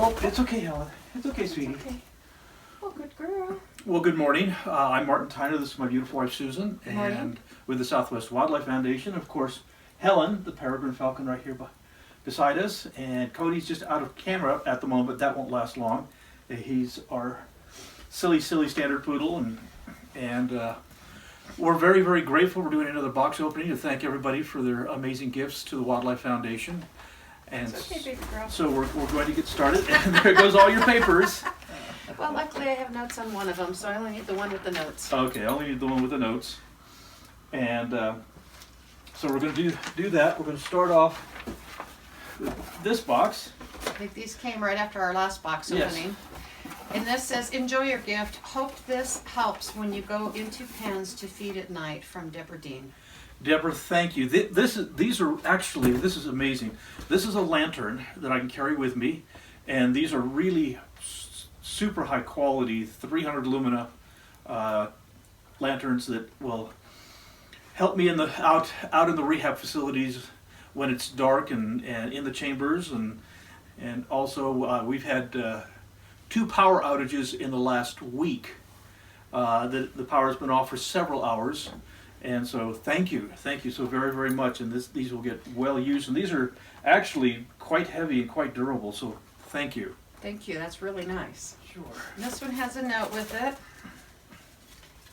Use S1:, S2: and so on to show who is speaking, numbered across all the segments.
S1: Oh, it's okay, Helen. It's okay, sweetie.
S2: Okay. Oh, good girl.
S1: Well, good morning. I'm Martin Tyner. This is my beautiful wife, Susan.
S2: Good morning.
S1: And with the Southwest Wildlife Foundation, of course, Helen, the peregrine falcon right here beside us. And Cody's just out of camera at the moment, but that won't last long. He's our silly standard poodle. And we're very, very grateful. We're doing another box opening to thank everybody for their amazing gifts to the Wildlife Foundation. And
S2: It's okay, baby girl.
S1: so we're going to get started. And there goes all your papers.
S2: Well, luckily I have notes on one of them, so I only need the one with the notes.
S1: Okay, I only need the one with the notes. And so we're going to do that. We're going to start off with this box.
S2: I think these came right after our last box opening. And this says, enjoy your gift. Hope this helps when you go into pens to feed at night, from Deborah Dean.
S1: Deborah, thank you. This is amazing. This is a lantern that I can carry with me. And these are really super high quality 300 lumina lanterns that will help me out in the rehab facilities when it's dark and in the chambers, and also we've had 2 power outages in the last week. The power has been off for several hours, and so thank you so very, very much. And these will get well used, and these are actually quite heavy and quite durable, so thank you.
S2: Thank you, that's really nice.
S1: Sure.
S2: And this one has a note with it.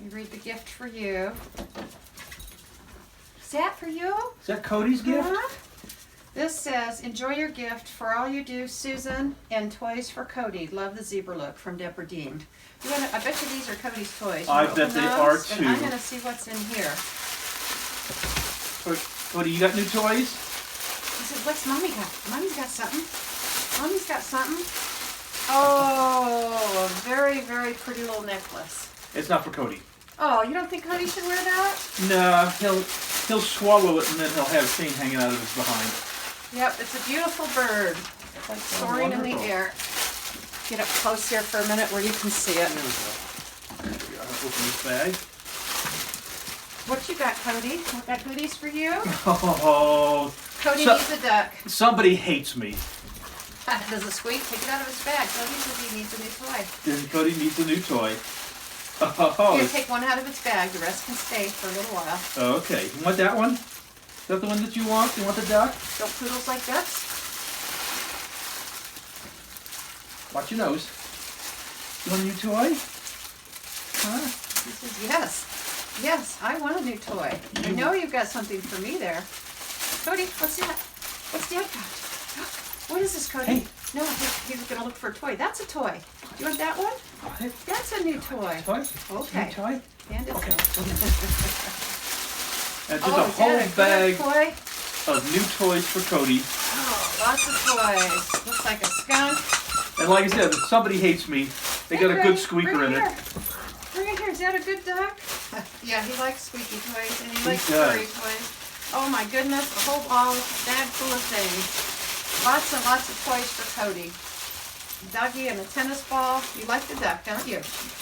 S2: You read the gift for you. Is that for you?
S1: Is that Cody's gift?
S2: Uh-huh. This says, enjoy your gift for all you do, Susan, and toys for Cody. Love the zebra look, from Deborah Dean. I bet you these are Cody's toys.
S1: I bet they are
S2: And
S1: too.
S2: I'm going to see what's in here.
S1: Cody, you got new toys?
S2: He said, what's Mommy got? Mommy's got something. Mommy's got something. Oh, a very, very pretty little necklace.
S1: It's not for Cody.
S2: Oh, you don't think Cody should wear that?
S1: No, he'll swallow it and then he'll have a chain hanging out of his behind.
S2: Yep, it's a beautiful bird. It's like soaring in the air. Get up close here for a minute where you can see it.
S1: There we go. I'll open this bag.
S2: What you got, Cody? I got goodies for you.
S1: Oh,
S2: Cody needs a duck.
S1: somebody hates me.
S2: Does it squeak? Take it out of his bag. Cody says he needs a new toy.
S1: Cody needs a new toy.
S2: Here,
S1: Oh,
S2: take one out of its bag. The rest can stay for a little while.
S1: okay. You want that one? Is that the one that you want? You want the duck?
S2: Don't poodles like ducks?
S1: Watch your nose. You want a new toy? Huh?
S2: He says yes. Yes, I want a new toy. I know you've got something for me there. Cody, what's that? What's Dad got? What is this, Cody?
S1: Hey.
S2: No, he's going to look for a toy. That's a toy. You want that one? That's a new toy.
S1: Toy?
S2: Okay.
S1: New toy?
S2: And it's
S1: Okay.
S2: a
S1: And just a whole bag
S2: toy.
S1: of new toys for Cody.
S2: Oh, lots of toys. Looks like a skunk.
S1: And like I said, if somebody hates me, they got a
S2: Hey,
S1: good
S2: Greg,
S1: squeaker
S2: bring
S1: in it.
S2: here. Bring it here. Is that a good duck? Yeah, he likes squeaky toys and he likes
S1: does.
S2: furry toys. Oh my goodness, a whole bag full of things. Lots and lots of toys for Cody. Doggy and a tennis ball. You like the duck, don't you?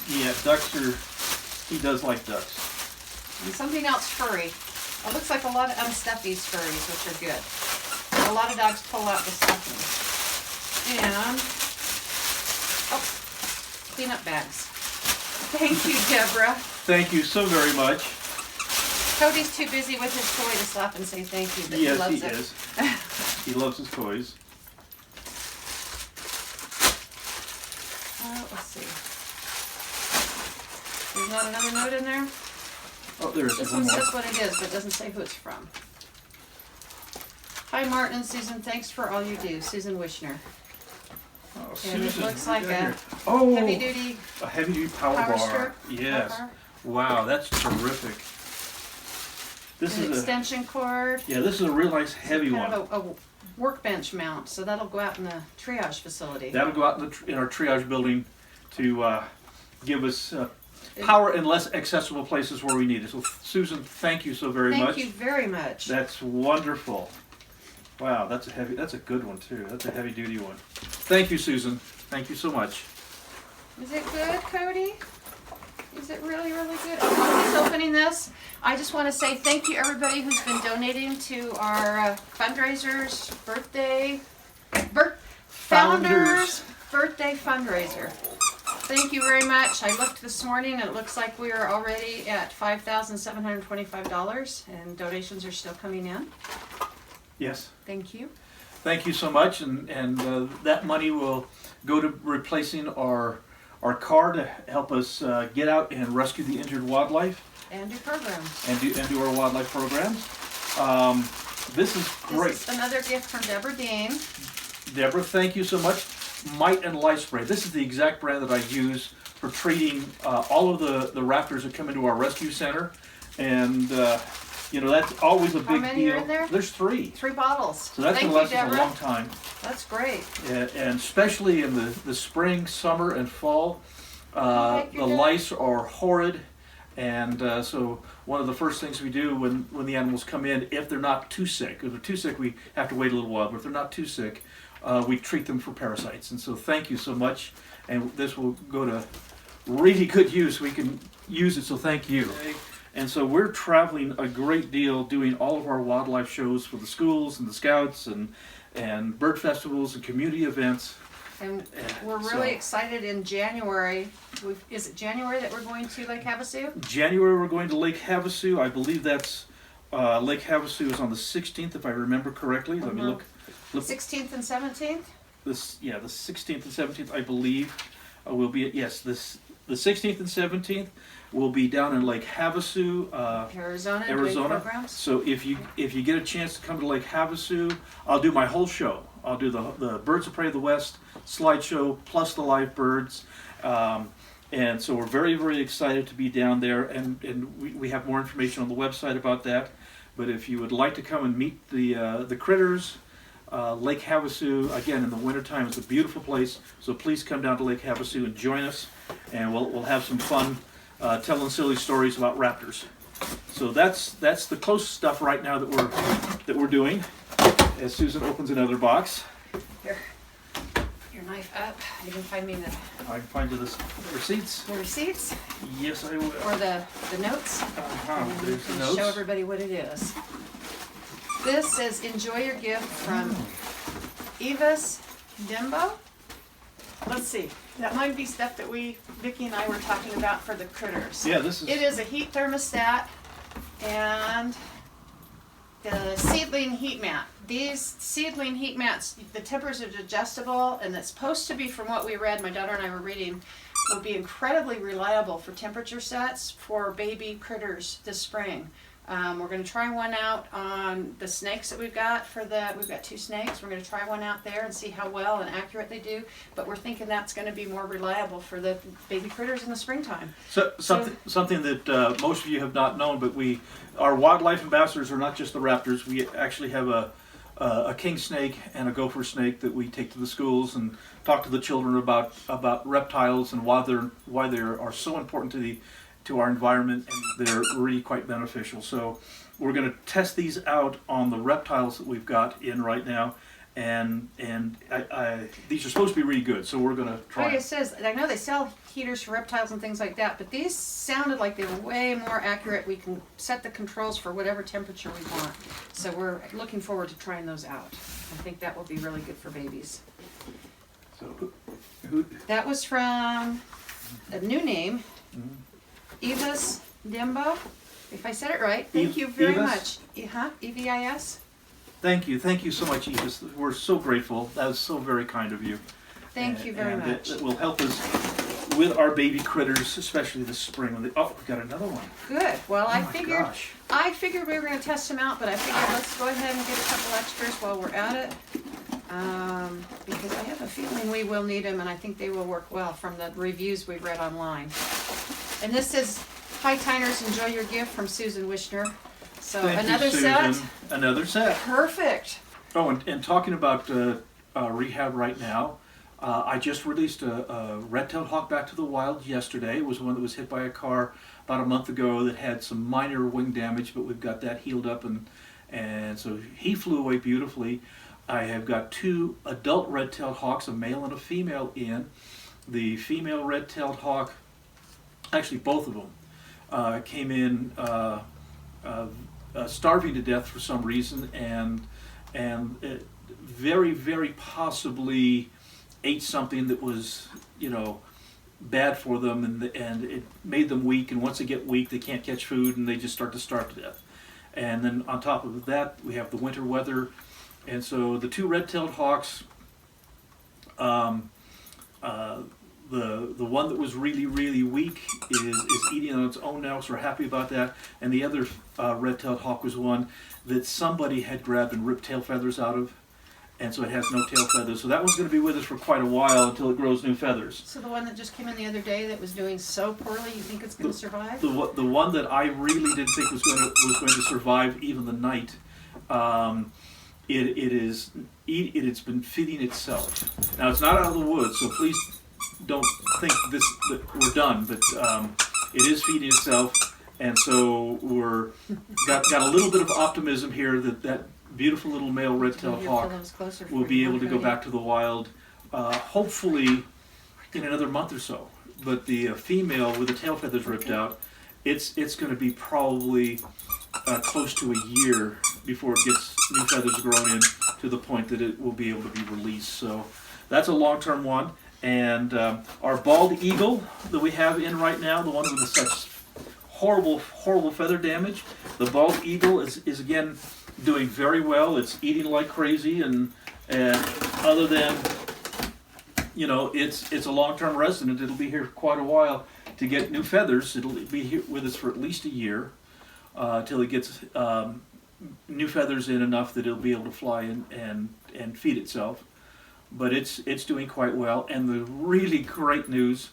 S1: Yeah, he does like ducks.
S2: And something else furry. It looks like a lot of unstuffies furries, which are good. A lot of dogs pull out the stuffing. And, cleanup bags. Thank you, Deborah.
S1: Thank you so very much.
S2: Cody's too busy with his toy to stop and say thank you, but
S1: Yes,
S2: he loves
S1: he
S2: it.
S1: is. He loves his toys.
S2: Let's see. There's not another note in there?
S1: Oh, there is
S2: This
S1: one
S2: one
S1: more.
S2: says what it is, but it doesn't say who it's from. Hi, Martin and Susan. Thanks for all you do. Susan Wishner.
S1: Oh,
S2: And it
S1: Susan,
S2: looks
S1: what
S2: like
S1: do we got
S2: a
S1: here? Oh,
S2: heavy-duty
S1: a heavy-duty power bar.
S2: strip.
S1: Yes.
S2: Power bar.
S1: Wow, that's terrific. This
S2: An
S1: is
S2: extension cord.
S1: this is a real nice heavy
S2: Kind
S1: one.
S2: of a workbench mount, so that'll go out in the triage facility.
S1: That'll go out in our triage building to give us power in less accessible places where we need it. So, Susan, thank you so very much.
S2: Thank you very much.
S1: That's wonderful. Wow, that's a good one too. That's a heavy duty one. Thank you, Susan. Thank you so much.
S2: Is it good, Cody? Is it really, really good? Oh, while he's opening this, I just want to say thank you everybody who's been donating to our fundraisers, Founders Birthday Fundraiser. Thank you very much. I looked this morning and it looks like we are already at $5,725 and donations are still coming in.
S1: Yes.
S2: Thank you.
S1: Thank you so much, and that money will go to replacing our car to help us get out and rescue the injured wildlife.
S2: And do programs.
S1: And do our wildlife programs. This is great.
S2: This is another gift from Deborah Dean.
S1: Deborah, thank you so much. Mite and Lice Spray. This is the exact brand that I use for treating all of the raptors that come into our rescue center. And, that's always a big deal.
S2: How many are in there?
S1: There's 3.
S2: 3 bottles.
S1: So that's
S2: Thank
S1: going to
S2: you,
S1: last us a
S2: Deborah.
S1: long time.
S2: That's great.
S1: And especially in the spring, summer, and fall,
S2: Thank you,
S1: the
S2: Deborah.
S1: lice are horrid. And so one of the first things we do when the animals come in, if they're not too sick, if they're too sick, we have to wait a little while, but if they're not too sick, we treat them for parasites. And so thank you so much. And this will go to really good use. We can use it, so thank you. And so we're traveling a great deal, doing all of our wildlife shows for the schools and the scouts and bird festivals and community events.
S2: And we're really excited in January. Is it January that we're going to Lake Havasu?
S1: January we're going to Lake Havasu. I believe that's Lake Havasu is on the 16th, if I remember correctly. Let me look.
S2: 16th and 17th?
S1: The 16th and 17th, I believe, will be the 16th and 17th will be down in Lake Havasu,
S2: Arizona. Programs.
S1: So if you get a chance to come to Lake Havasu, I'll do my whole show. I'll do the Birds of Prey of the West slideshow plus the live birds. And so we're very, very excited to be down there, and we have more information on the website about that. But if you would like to come and meet the critters, Lake Havasu, again, in the wintertime, is a beautiful place. So please come down to Lake Havasu and join us, and we'll have some fun telling silly stories about raptors. So that's the close stuff right now that we're doing. As Susan opens another box.
S2: Here, your knife up. You can find me the
S1: I can find you the receipts.
S2: The receipts?
S1: Yes, I will.
S2: Or the notes? And
S1: There's the notes.
S2: show everybody what it is. This says, enjoy your gift from Eva's Dimbo. Let's see. That might be stuff that Vicki and I were talking about for the critters.
S1: Yeah, this is.
S2: It is a heat thermostat and the seedling heat mat. These seedling heat mats, the tempers are adjustable, and it's supposed to be, from what we read, my daughter and I were reading, will be incredibly reliable for temperature sets for baby critters this spring. We're going to try one out on the snakes that we've got we've got 2 snakes. We're going to try one out there and see how well and accurate they do, but we're thinking that's going to be more reliable for the baby critters in the springtime.
S1: So something that most of you have not known, but our wildlife ambassadors are not just the raptors. We actually have a king snake and a gopher snake that we take to the schools and talk to the children about reptiles and why they are so important to our environment, and they're really quite beneficial. So we're going to test these out on the reptiles that we've got in right now, and these are supposed to be really good, so we're going to try.
S2: Like it says, I know they sell heaters for reptiles and things like that, but these sounded like they were way more accurate. We can set the controls for whatever temperature we want. So we're looking forward to trying those out. I think that will be really good for babies.
S1: So who?
S2: That was from a new name, Eva's Dimbo. If I said it right, thank you very much. EVIS.
S1: Thank you so much, Evis. We're so grateful. That was so very kind of you.
S2: Thank you very much.
S1: It will help us with our baby critters, especially this spring. We've got another one.
S2: Good. Well, I figured we were going to test them out, but I figured let's go ahead and get a couple extras while we're at it, because I have a feeling we will need them, and I think they will work well from the reviews we've read online. And this is Hi Tiners, enjoy your gift from Susan Wishner. So
S1: Thank
S2: another
S1: you, Susan.
S2: set.
S1: Another set.
S2: Perfect.
S1: Oh, and talking about rehab right now, I just released a red-tailed hawk back to the wild yesterday. It was one that was hit by a car about a month ago that had some minor wing damage, but we've got that healed up, and so he flew away beautifully. I have got 2 adult red-tailed hawks, a male and a female, in. The female red-tailed hawk, actually both of them, came in starving to death for some reason, and very, very possibly ate something that was, bad for them, and it made them weak. And once they get weak, they can't catch food, and they just start to starve to death. And then on top of that, we have the winter weather, and so the 2 red-tailed hawks. The one that was really weak is eating on its own now, so we're happy about that. And the other red-tailed hawk was one that somebody had grabbed and ripped tail feathers out of, and so it has no tail feathers. So that one's going to be with us for quite a while until it grows new feathers.
S2: So the one that just came in the other day that was doing so poorly, you think it's going to survive?
S1: The one that I really didn't think was going to survive even the night. It's been feeding itself. Now it's not out of the woods, so please don't think that we're done. But it is feeding itself, and so we're got a little bit of optimism here that beautiful little male red-tailed hawk will be able to go back to the wild, hopefully in another month or so. But the female with the tail feathers ripped out, it's going to be probably close to a year before it gets new feathers grown in to the point that it will be able to be released. So that's a long-term one. And our bald eagle that we have in right now, the one with such horrible feather damage, the bald eagle is again doing very well. It's eating like crazy, and other than, it's a long-term resident. It'll be here quite a while to get new feathers. It'll be here with us for at least a year till it gets new feathers in enough that it'll be able to fly and feed itself. But it's doing quite well. And the really great news,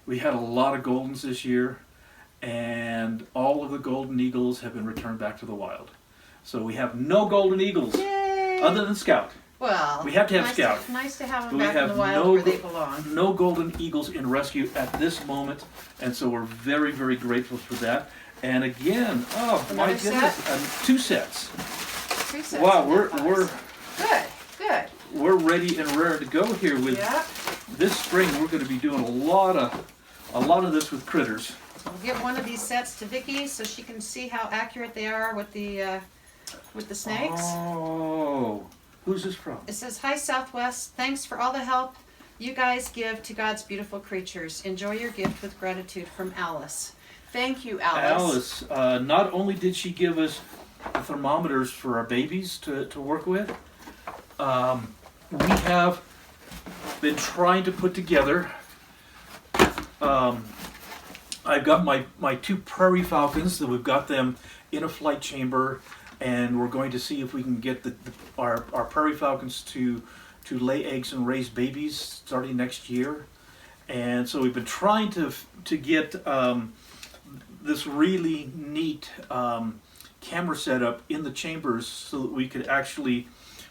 S1: we had a lot of goldens this year, and all of the golden eagles have been returned back to the wild. So we have no golden eagles.
S2: Yay!
S1: Other than Scout.
S2: Well,
S1: we have to have Scout.
S2: Nice to have them
S1: But
S2: back in the wild where they belong.
S1: No golden eagles in rescue at this moment, and so we're very, very grateful for that. And again, my goodness, 2 sets.
S2: 2 sets.
S1: Wow, we're
S2: good.
S1: We're ready and raring to go here with this spring. We're going to be doing a lot of this with critters.
S2: We'll get one of these sets to Vicki so she can see how accurate they are with the snakes.
S1: Oh, who's this from?
S2: It says, "Hi Southwest, thanks for all the help you guys give to God's beautiful creatures. Enjoy your gift with gratitude, from Alice." Thank you, Alice.
S1: Alice, not only did she give us the thermometers for our babies to work with, we have been trying to put together, I've got my 2 prairie falcons that we've got them in a flight chamber, and we're going to see if we can get our prairie falcons to lay eggs and raise babies starting next year. And so we've been trying to get this really neat camera setup in the chambers so that we could actually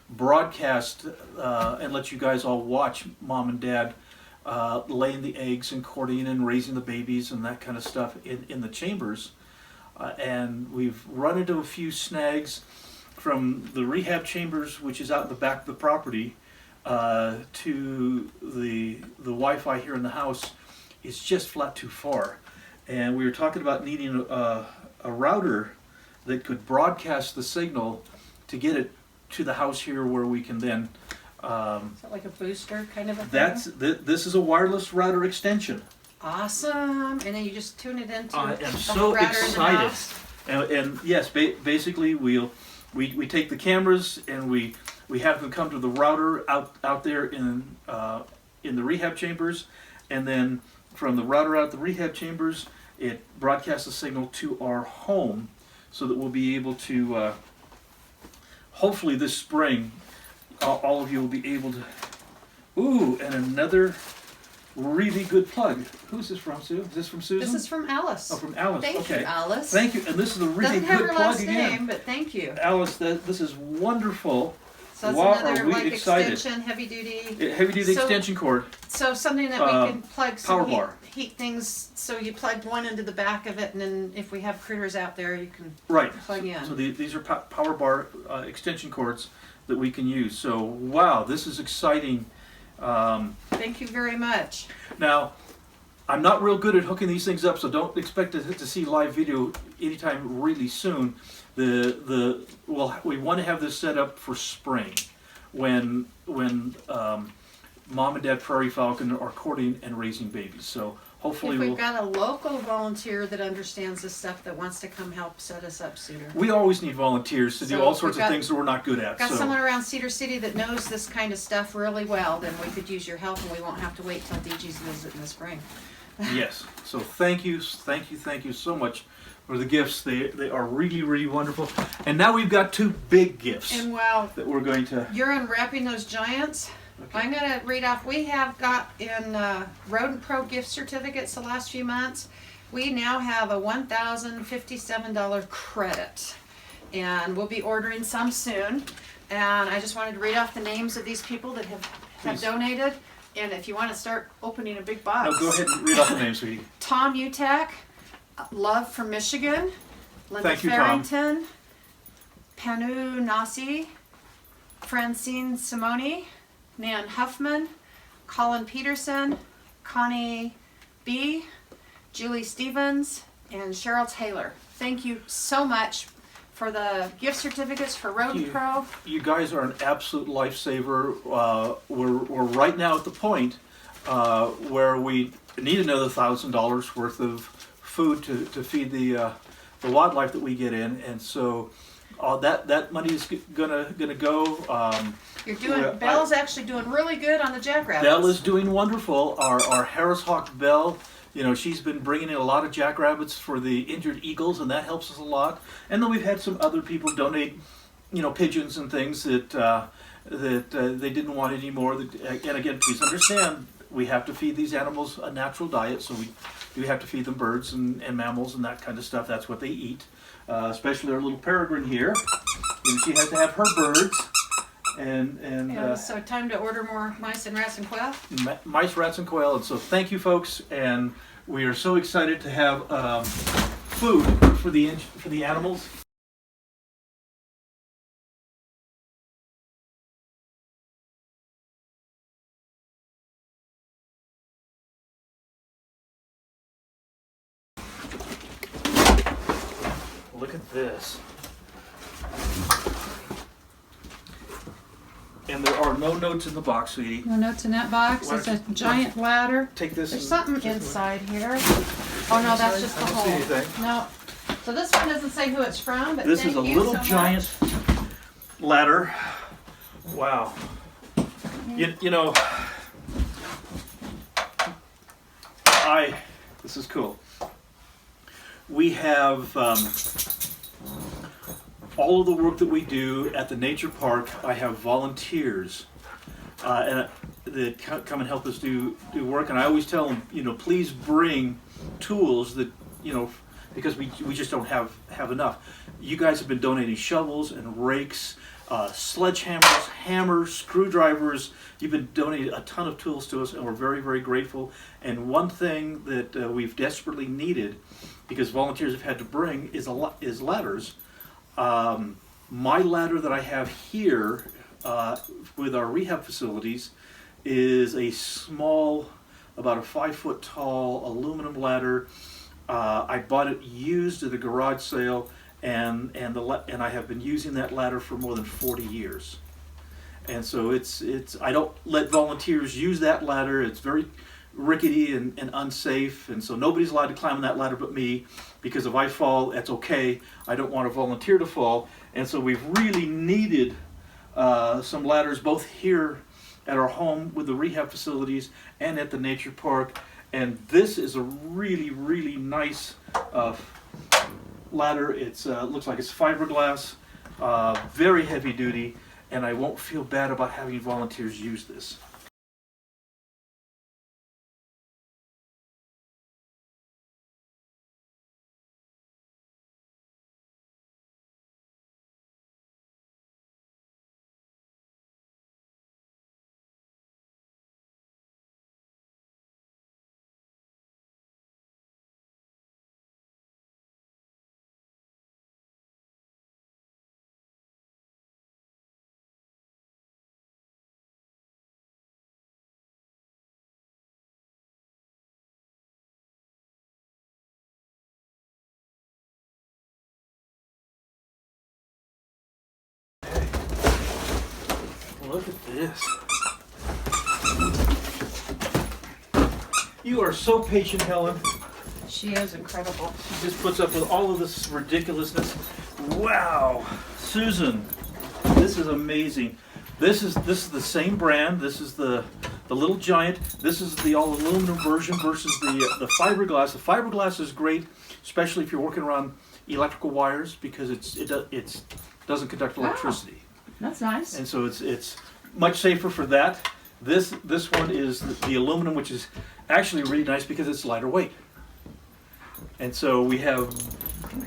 S1: broadcast and let you guys all watch Mom and Dad laying the eggs and courting and raising the babies and that kind of stuff in the chambers. And we've run into a few snags from the rehab chambers, which is out in the back of the property, to the Wi-Fi here in the house. It's just flat too far. And we were talking about needing a router that could broadcast the signal to get it to the house here, where we can then.
S2: Is that like a booster kind of a thing?
S1: This is a wireless router extension.
S2: Awesome! And then you just tune it into
S1: I am
S2: the
S1: so
S2: router
S1: excited.
S2: in the house.
S1: And yes, basically we take the cameras and we have them come to the router out there in the rehab chambers, and then from the router out the rehab chambers, it broadcasts the signal to our home, so that we'll be able to hopefully this spring all of you will be able to. Ooh, and another really good plug. Who's this from, Sue? Is this from Susan?
S2: This is from Alice.
S1: Oh, from Alice.
S2: Thank
S1: Okay.
S2: you, Alice.
S1: Thank you. And this is a really
S2: Doesn't have
S1: good
S2: her
S1: plug
S2: last
S1: again.
S2: name, but thank you.
S1: Alice, this is wonderful.
S2: So that's
S1: Wow,
S2: another
S1: are we
S2: like
S1: excited.
S2: extension, heavy duty.
S1: Heavy duty
S2: So-
S1: extension cord.
S2: So something that we can plug some
S1: power bar.
S2: heat things. So you plug one into the back of it, and then if we have critters out there, you can
S1: Right.
S2: plug in.
S1: So these are power bar extension cords that we can use. So wow, this is exciting.
S2: Thank you very much.
S1: Now, I'm not real good at hooking these things up, so don't expect to see live video anytime really soon. We want to have this set up for spring, when mom and dad prairie falcon are courting and raising babies. So hopefully
S2: If we've got a local volunteer that understands this stuff that wants to come help set us up sooner.
S1: we always need volunteers to do
S2: So
S1: all sorts
S2: we've
S1: of
S2: got-
S1: things that we're not good at.
S2: Got
S1: So
S2: someone around Cedar City that knows this kind of stuff really well, then we could use your help and we won't have to wait till DG's visit in the spring.
S1: yes. So thank you so much for the gifts. They are really, really wonderful. And now we've got two big gifts
S2: And while
S1: that we're going to.
S2: you're unwrapping those giants,
S1: Okay.
S2: I'm going to read off. We have got in Rodent Pro gift certificates the last few months. We now have a $1,057 credit, and we'll be ordering some soon. And I just wanted to read off the names of these people that have
S1: Please.
S2: donated. And if you want to start opening a big box.
S1: No, go ahead and read off the names, sweetie.
S2: Tom Utak, Love from Michigan, Linda
S1: Thank you, Tom.
S2: Farrington, Panu Nasi, Francine Simoni, Nan Huffman, Colin Peterson, Connie B, Julie Stevens, and Cheryl Taylor. Thank you so much for the gift certificates for Rodent Pro.
S1: You guys are an absolute lifesaver. We're right now at the point where we need another $1,000 worth of food to feed the wildlife that we get in, and so that money is gonna go.
S2: You're doing.
S1: Well,
S2: Belle's actually doing really good on the jackrabbits.
S1: Belle is doing wonderful. Our Harris Hawk Belle, she's been bringing in a lot of jackrabbits for the injured eagles, and that helps us a lot. And then we've had some other people donate, pigeons and things that they didn't want anymore. And again, please understand, we have to feed these animals a natural diet, so we do have to feed them birds and mammals and that kind of stuff. That's what they eat. Especially our little peregrine here. She has to have her birds. And
S2: so time to order more mice and rats and quail.
S1: Mice, rats, and quail. And so thank you, folks. And we are so excited to have food for the animals. Look at this. And there are no notes in the box, sweetie.
S2: No notes in that box.
S1: Why
S2: It's a
S1: don't you-
S2: giant ladder.
S1: Take this.
S2: There's
S1: and-
S2: something inside here. Oh no, that's just the
S1: I don't
S2: hole.
S1: see anything.
S2: No. So this one doesn't say who it's from, but
S1: This
S2: thank
S1: is a
S2: you
S1: little
S2: so
S1: giant ladder. Wow. This is cool. We have all of the work that we do at the nature park. I have volunteers that come and help us do work, and I always tell them, please bring tools that, because we just don't have enough. You guys have been donating shovels and rakes, sledgehammers, hammers, screwdrivers. You've been donating a ton of tools to us, and we're very, very grateful. And one thing that we've desperately needed, because volunteers have had to bring, is ladders. My ladder that I have here with our rehab facilities is a small, about a 5-foot tall aluminum ladder. I bought it used at a garage sale, and I have been using that ladder for more than 40 years. And so it's I don't let volunteers use that ladder. It's very rickety and unsafe, and so nobody's allowed to climb on that ladder but me, because if I fall, that's okay. I don't want a volunteer to fall, and so we've really needed some ladders both here at our home with the rehab facilities and at the nature park. And this is a really, really nice ladder. It's looks like it's fiberglass, very heavy duty, and I won't feel bad about having volunteers use this. Look at this. You are so patient, Helen.
S2: She is incredible.
S1: She just puts up with all of this ridiculousness. Wow, Susan, this is amazing. This is the same brand. This is the Little Giant. This is the all aluminum version versus the fiberglass. The fiberglass is great, especially if you're working around electrical wires, because it doesn't conduct electricity.
S2: Wow. That's nice.
S1: And so it's much safer for that. This one is the aluminum, which is actually really nice because it's lighter weight. And so we have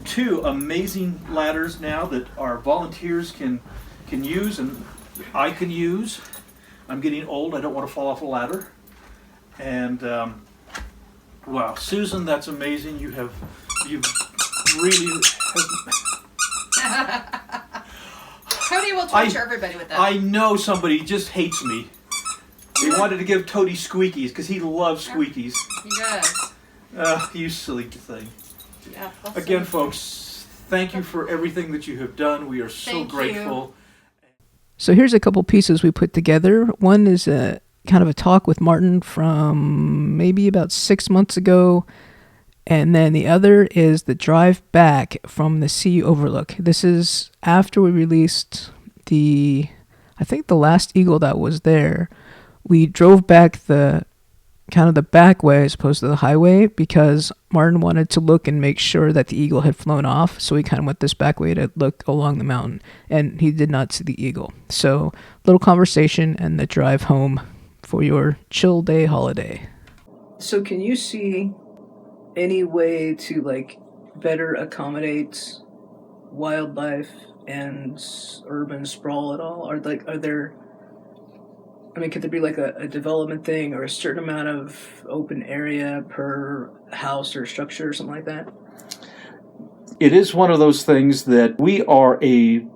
S1: two amazing ladders now that our volunteers can use, and I can use. I'm getting old. I don't want to fall off a ladder. And wow, Susan, that's amazing. You've really.
S2: Cody will torture everybody with that.
S1: I know somebody just hates me. They wanted to give Toady squeakies because he loves squeakies.
S2: He does.
S1: You silly thing.
S2: Yeah,
S1: Again, folks, thank you for everything that you have done. We are so grateful.
S3: So here's a couple pieces we put together. One is a kind of a talk with Martin from maybe about 6 months ago. And then the other is the drive back from the C-Overlook. This is after we released I think the last eagle that was there. We drove back the back way as opposed to the highway because Martin wanted to look and make sure that the eagle had flown off. So we kind of went this back way to look along the mountain, and he did not see the eagle. So little conversation and the drive home for your chill day holiday. So can you see any way to better accommodate wildlife and urban sprawl at all? Could there be a development thing or a certain amount of open area per house or structure or something like that?
S1: It is one of those things that we are a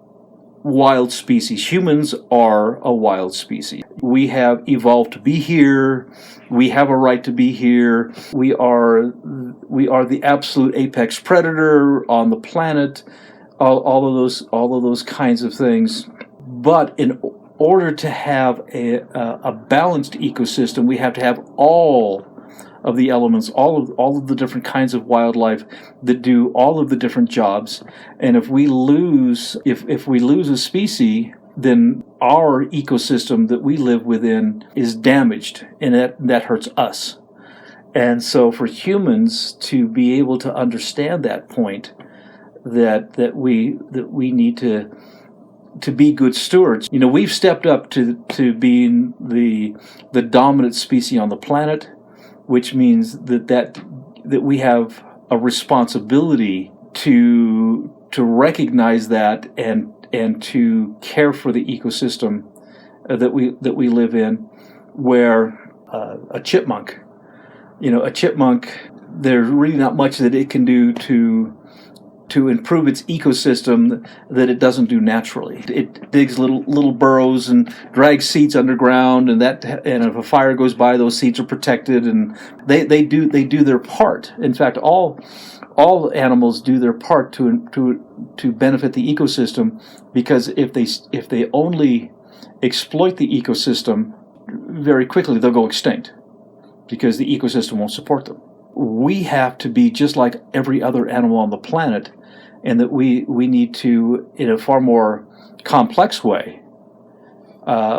S1: wild species. Humans are a wild species. We have evolved to be here. We have a right to be here. We are the absolute apex predator on the planet. All of those kinds of things. But in order to have a balanced ecosystem, we have to have all of the elements, all of the different kinds of wildlife that do all of the different jobs. And if we lose a species, then our ecosystem that we live within is damaged, and that hurts us. And so for humans to be able to understand that point, that we need to be good stewards. We've stepped up to being the dominant species on the planet, which means that we have a responsibility to recognize that and to care for the ecosystem that we live in. Where a chipmunk, there's really not much that it can do to improve its ecosystem that it doesn't do naturally. It digs little burrows and drags seeds underground, and if a fire goes by, those seeds are protected, and they do their part. In fact, all animals do their part to benefit the ecosystem, because if they only exploit the ecosystem, very quickly they'll go extinct because the ecosystem won't support them. We have to be just like every other animal on the planet, and that we need to, in a far more complex way,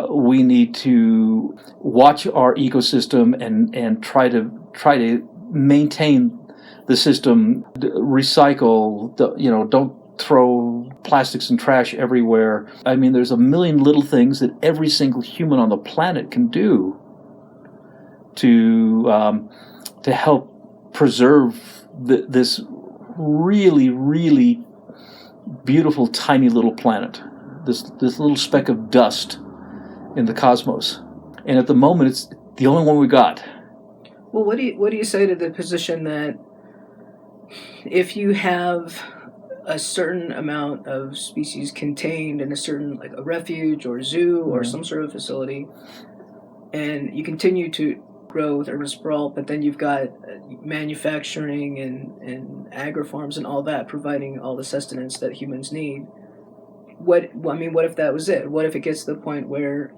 S1: we need to watch our ecosystem and try to maintain the system, recycle, don't throw plastics and trash everywhere. There's a million little things that every single human on the planet can do to help preserve this really, really beautiful, tiny little planet, this little speck of dust in the cosmos. And at the moment, it's the only one we got.
S3: Well, what do you say to the position that if you have a certain amount of species contained in a certain, a refuge or zoo or some sort of facility, and you continue to grow with urban sprawl, but then you've got manufacturing and agri-farms and all that providing all the sustenance that humans need. What if that was it? What if it gets to the point where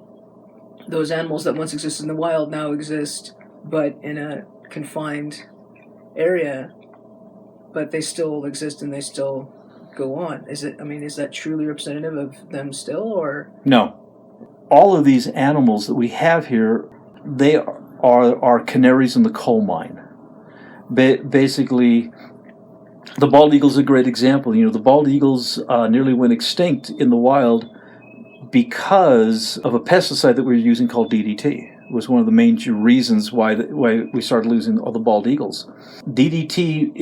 S3: those animals that once existed in the wild now exist, but in a confined area, but they still exist and they still go on. Is that truly representative of them still, or?
S1: No. All of these animals that we have here, they are canaries in the coal mine. Basically, the bald eagle is a great example. The bald eagles nearly went extinct in the wild because of a pesticide that we were using called DDT. It was one of the main reasons why we started losing all the bald eagles. DDT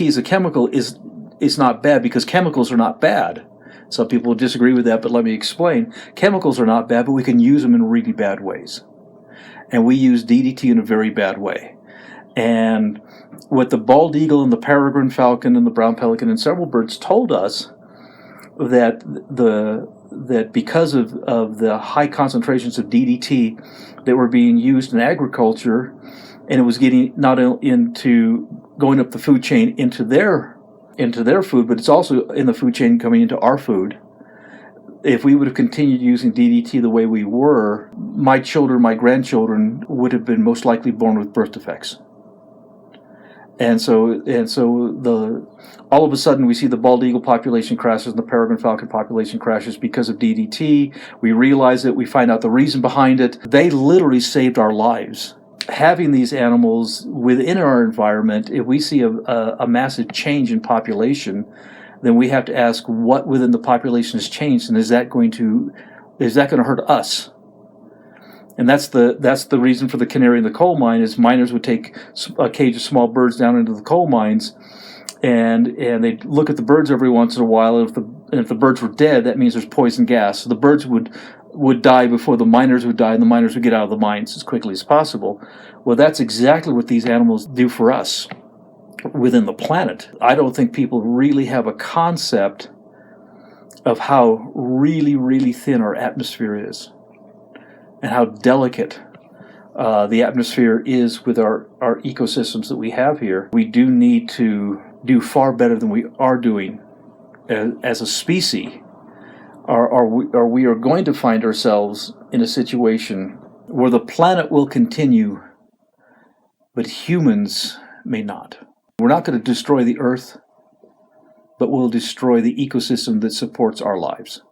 S1: as a chemical is not bad, because chemicals are not bad. Some people disagree with that, but let me explain. Chemicals are not bad, but we can use them in really bad ways. And we use DDT in a very bad way. And what the bald eagle and the peregrine falcon and the brown pelican and several birds told us, that because of the high concentrations of DDT that were being used in agriculture, and it was getting not into going up the food chain into their food, but it's also in the food chain coming into our food. If we would have continued using DDT the way we were, my children, my grandchildren would have been most likely born with birth defects. And so all of a sudden we see the bald eagle population crashes and the peregrine falcon population crashes because of DDT. We realize it. We find out the reason behind it. They literally saved our lives. Having these animals within our environment, if we see a massive change in population, then we have to ask what within the population has changed, and is that going to hurt us? And that's the reason for the canary in the coal mine. Is miners would take a cage of small birds down into the coal mines, and they'd look at the birds every once in a while. And if the birds were dead, that means there's poison gas. So the birds would die before the miners would die, and the miners would get out of the mines as quickly as possible. Well, that's exactly what these animals do for us within the planet. I don't think people really have a concept of how really, really thin our atmosphere is, and how delicate the atmosphere is with our ecosystems that we have here. We do need to do far better than we are doing as a species, or we are going to find ourselves in a situation where the planet will continue, but humans may not. We're not going to destroy the earth, but we'll destroy the ecosystem that supports our lives.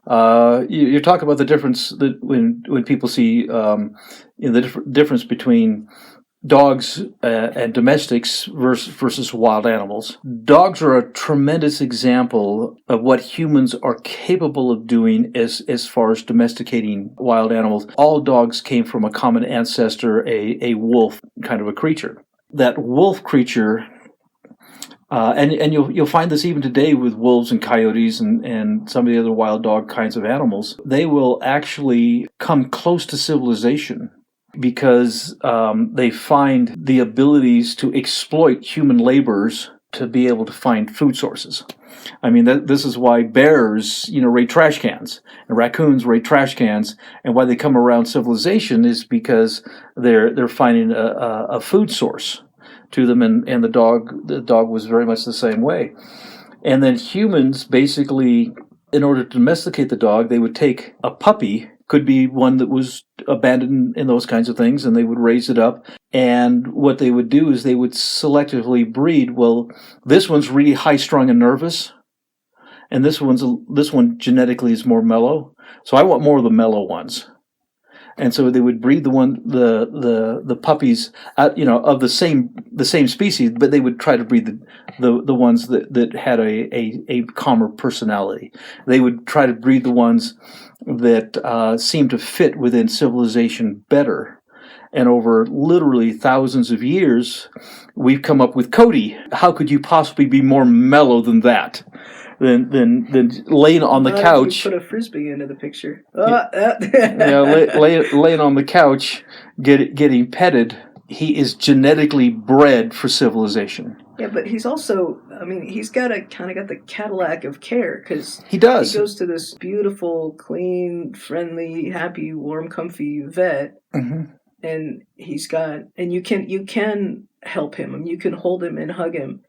S1: You talk about the difference that when people see the difference between dogs and domestics versus wild animals. Dogs are a tremendous example of what humans are capable of doing as far as domesticating wild animals. All dogs came from a common ancestor, a wolf kind of a creature. That wolf creature, and you'll find this even today with wolves and coyotes and some of the other wild dog kinds of animals. They will actually come close to civilization because they find the abilities to exploit human laborers to be able to find food sources. I mean, this is why bears, raid trash cans, and raccoons raid trash cans, and why they come around civilization is because they're finding a food source to them, and the dog was very much the same way. And then humans, basically, in order to domesticate the dog, they would take a puppy, could be one that was abandoned and those kinds of things, and they would raise it up. And what they would do is they would selectively breed. Well, this one's really high-strung and nervous, and this one genetically is more mellow. So I want more of the mellow ones. And so they would breed the puppies out, of the same species, but they would try to breed the ones that had a calmer personality. They would try to breed the ones that seemed to fit within civilization better. And over literally thousands of years, we've come up with Cody. How could you possibly be more mellow than that? Than laying on the couch.
S3: Put a frisbee into the picture.
S1: Laying on the couch, getting petted. He is genetically bred for civilization.
S3: Yeah, but he's also, he's got the Cadillac of care, because
S1: he does.
S3: He goes to this beautiful, clean, friendly, happy, warm, comfy vet,
S1: mm-hmm.
S3: and you can help him, and you can hold him and hug him.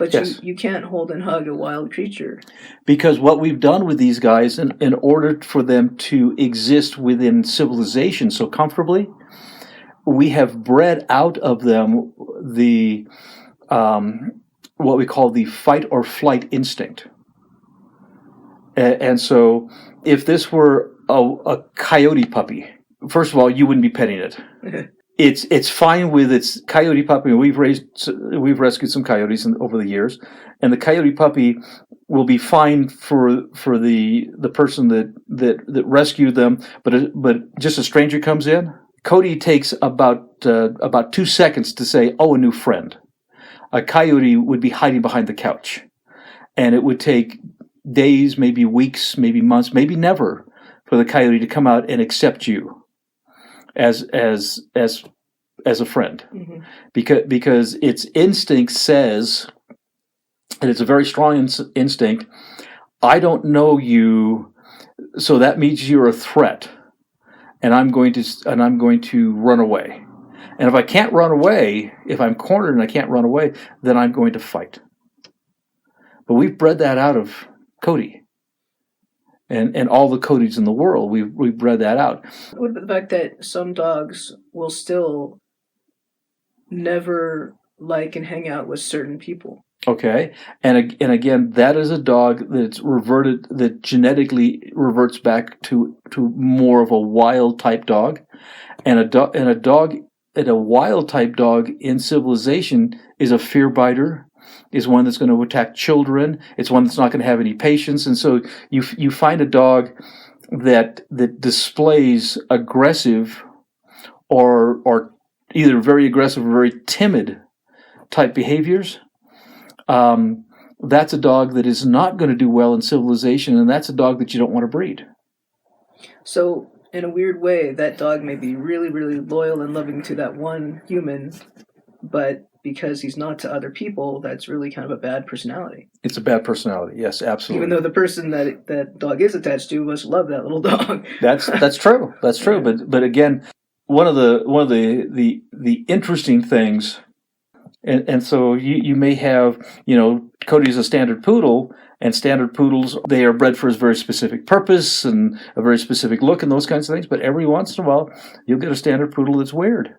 S3: But
S1: Yes.
S3: you can't hold and hug a wild creature.
S1: Because what we've done with these guys, in order for them to exist within civilization so comfortably, we have bred out of them the what we call the fight or flight instinct. And so, if this were a coyote puppy, first of all, you wouldn't be petting it. It's fine with its coyote puppy. We've rescued some coyotes over the years, and the coyote puppy will be fine for the person that rescued them. But just a stranger comes in, Cody takes about 2 seconds to say, "Oh, a new friend." A coyote would be hiding behind the couch, and it would take days, maybe weeks, maybe months, maybe never, for the coyote to come out and accept you as a friend, because its instinct says, and it's a very strong instinct, I don't know you, so that means you're a threat, and I'm going to run away. And if I can't run away, if I'm cornered and I can't run away, then I'm going to fight. But we've bred that out of Cody. And all the Codys in the world, we've bred that out.
S3: What about the fact that some dogs will still never like and hang out with certain people?
S1: Okay, and again, that is a dog that genetically reverts back to more of a wild type dog, and a wild type dog in civilization is a fear biter, is one that's going to attack children. It's one that's not going to have any patience, and so you find a dog that displays aggressive or either very aggressive or very timid type behaviors. That's a dog that is not going to do well in civilization, and that's a dog that you don't want to breed.
S3: So, in a weird way, that dog may be really, really loyal and loving to that one human, but because he's not to other people, that's really kind of a bad personality.
S1: It's a bad personality, yes, absolutely.
S3: Even though the person that dog is attached to must love that little dog.
S1: That's true. That's true. But again, one of the interesting things, and so you may have, Cody's a standard poodle, and standard poodles, they are bred for a very specific purpose and a very specific look and those kinds of things. But every once in a while, you'll get a standard poodle that's weird.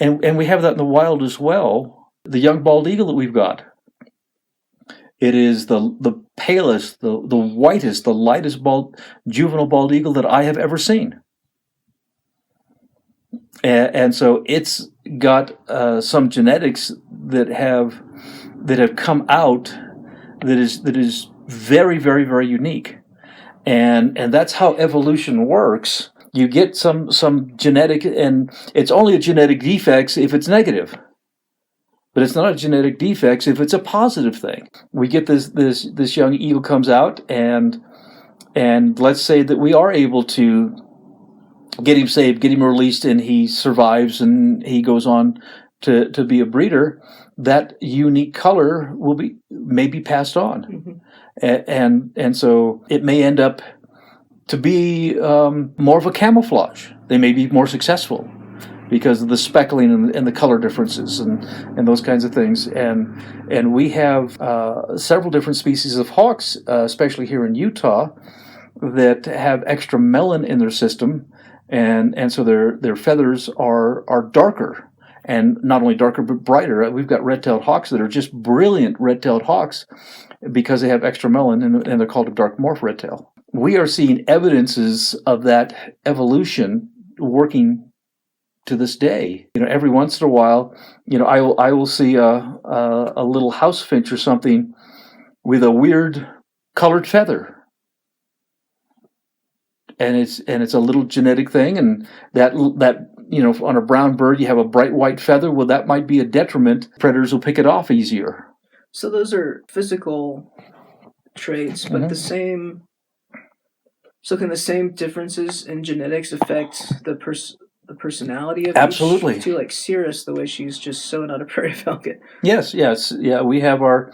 S1: And we have that in the wild as well. The young bald eagle that we've got. It is the palest, the whitest, the lightest juvenile bald eagle that I have ever seen. And so it's got some genetics that have come out that is very, very, very unique. And that's how evolution works. You get some genetic, and it's only a genetic defect if it's negative. But it's not a genetic defect if it's a positive thing. We get this young eagle comes out, and let's say that we are able to get him saved, get him released, and he survives and he goes on to be a breeder. That unique color may be passed on, and so it may end up to be more of a camouflage. They may be more successful because of the speckling and the color differences and those kinds of things. And we have several different species of hawks, especially here in Utah, that have extra melanin in their system, and so their feathers are darker. And not only darker, but brighter. We've got red-tailed hawks that are just brilliant red-tailed hawks because they have extra melanin, and they're called a dark morph red-tail. We are seeing evidences of that evolution working to this day. Every once in a while, I will see a little house finch or something with a weird colored feather. And it's a little genetic thing, and that on a brown bird you have a bright white feather. Well, that might be a detriment. Predators will pick it off easier.
S3: So those are physical traits, but the same. So can the same differences in genetics affect the personality of
S1: Absolutely.
S3: each? Too, like Cirrus, the way she's just so not a prairie falcon.
S1: Yes. Yeah, we have our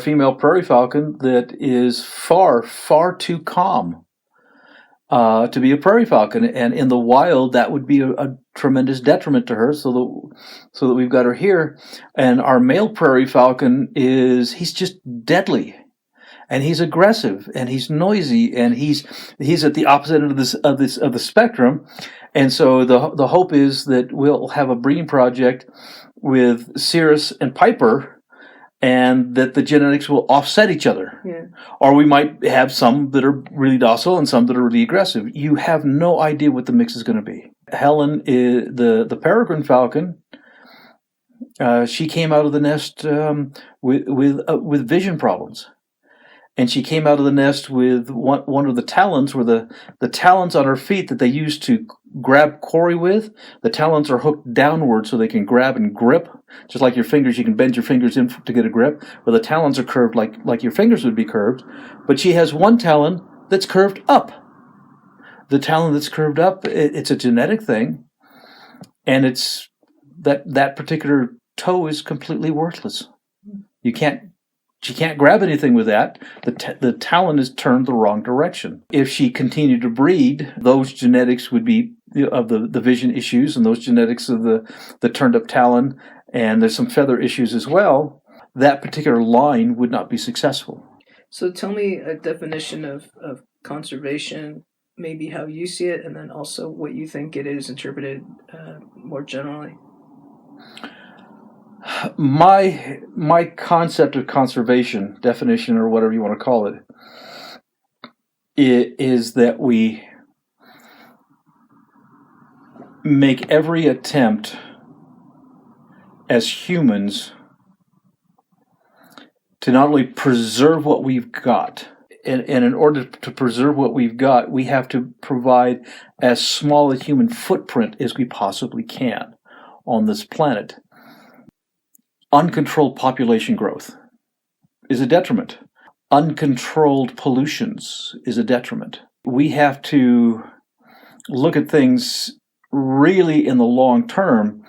S1: female prairie falcon that is far, far too calm.
S4: to be a prairie falcon, and in the wild that would be a tremendous detriment to her. So that we've got her here, and our male prairie falcon he's just deadly, and he's aggressive, and he's noisy, and he's at the opposite end of the spectrum. And so the hope is that we'll have a breeding project with Cirrus and Piper, and that the genetics will offset each other.
S3: Yeah.
S4: Or we might have some that are really docile and some that are really aggressive. You have no idea what the mix is going to be. Helen, is the peregrine falcon, she came out of the nest with vision problems. And she came out of the nest with one of the talons, where the talons on her feet that they use to grab quarry with, the talons are hooked downward so they can grab and grip. Just like your fingers, you can bend your fingers in to get a grip. Well, the talons are curved like your fingers would be curved. But she has one talon that's curved up. The talon that's curved up, it's a genetic thing. And it's that particular toe is completely worthless. She can't grab anything with that. The talon is turned the wrong direction. If she continued to breed, those genetics would be of the vision issues, and those genetics of the turned up talon, and there's some feather issues as well. That particular line would not be successful.
S3: So tell me a definition of conservation, maybe how you see it, and then also what you think it is interpreted more generally.
S4: My concept of conservation, definition or whatever you want to call it, is that we make every attempt as humans to not only preserve what we've got, and in order to preserve what we've got, we have to provide as small a human footprint as we possibly can on this planet. Uncontrolled population growth is a detriment. Uncontrolled pollutions is a detriment. We have to look at things really in the long term.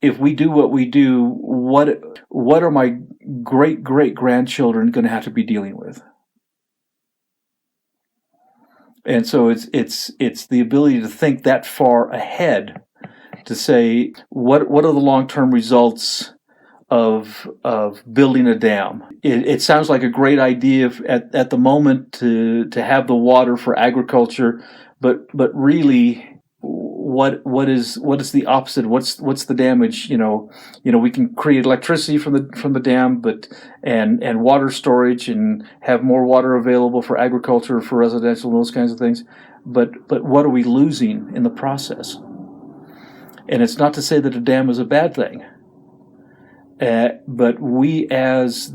S4: If we do what we do, what are my great-great-grandchildren going to have to be dealing with? And so it's the ability to think that far ahead, to say what are the long-term results of building a dam. It sounds like a great idea at the moment to have the water for agriculture, but really what is the opposite? What's the damage? We can create electricity from the dam, but and water storage and have more water available for agriculture, for residential, and those kinds of things. But what are we losing in the process? And it's not to say that a dam is a bad thing. But we, as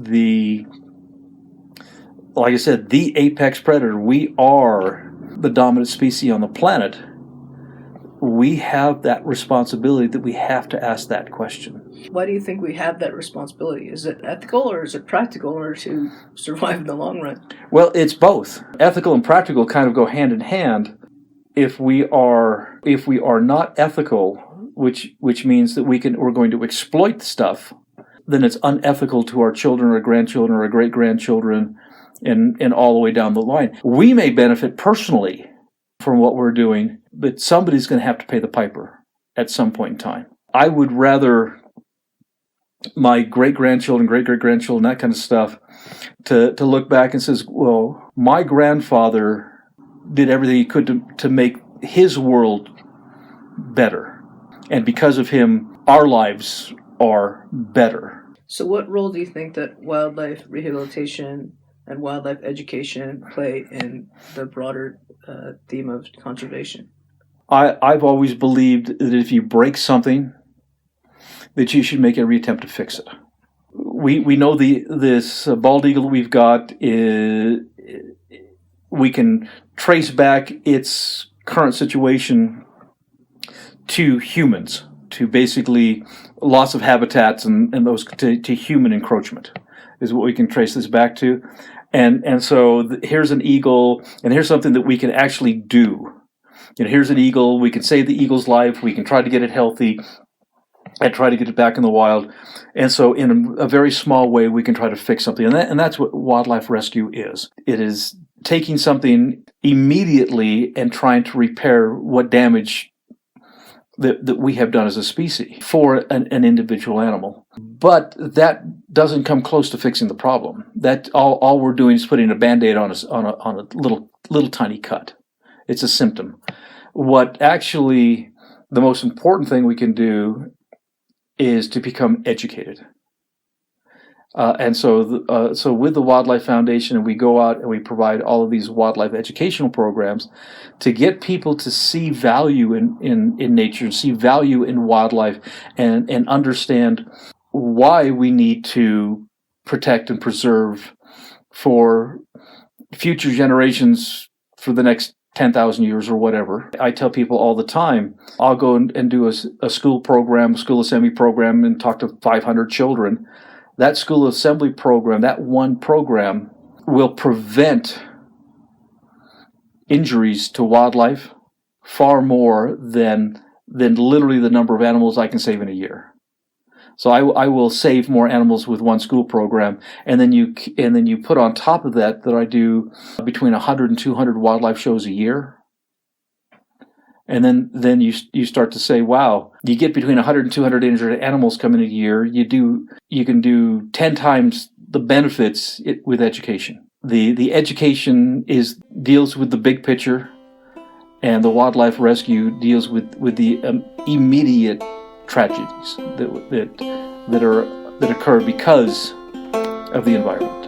S4: like I said, the apex predator, we are the dominant species on the planet. We have that responsibility that we have to ask that question.
S3: Why do you think we have that responsibility? Is it ethical or is it practical in order to survive in the long run? Well,
S4: it's both. Ethical and practical kind of go hand in hand. If we are not ethical, which means that we're going to exploit stuff, then it's unethical to our children or grandchildren or great-grandchildren and all the way down the line. We may benefit personally from what we're doing, but somebody's going to have to pay the piper at some point in time. I would rather my great-grandchildren, great-great-grandchildren, that kind of stuff, to look back and says, well, my grandfather did everything he could to make his world better. And because of him, our lives are better.
S3: So what role do you think that wildlife rehabilitation and wildlife education play in the broader theme of conservation?
S4: I've always believed that if you break something, that you should make every attempt to fix it. We know this bald eagle that we've got, we can trace back its current situation to humans, to basically loss of habitats and those to human encroachment is what we can trace this back to. And so here's an eagle, and here's something that we can actually do. Here's an eagle, we can save the eagle's life, we can try to get it healthy and try to get it back in the wild. And so in a very small way, we can try to fix something. And that's what wildlife rescue is. It is taking something immediately and trying to repair what damage that we have done as a species for an individual animal. But that doesn't come close to fixing the problem. That all we're doing is putting a Band-Aid on a little tiny cut. It's a symptom. What actually the most important thing we can do is to become educated. And so with the Wildlife Foundation, we go out and we provide all of these wildlife educational programs to get people to see value in nature, see value in wildlife, and understand why we need to protect and preserve for future generations for the next 10,000 years or whatever. I tell people all the time, I'll go and do a school program, a school assembly program, and talk to 500 children. That school assembly program, that one program, will prevent injuries to wildlife far more than literally the number of animals I can save in a year. So I will save more animals with one school program, and then you put on top of that I do between 100 and 200 wildlife shows a year. And then you start to say, wow, you get between 100 and 200 injured animals coming a year. You can do 10 times the benefits with education. The education deals with the big picture, and the wildlife rescue deals with the immediate tragedies that occur because of the environment.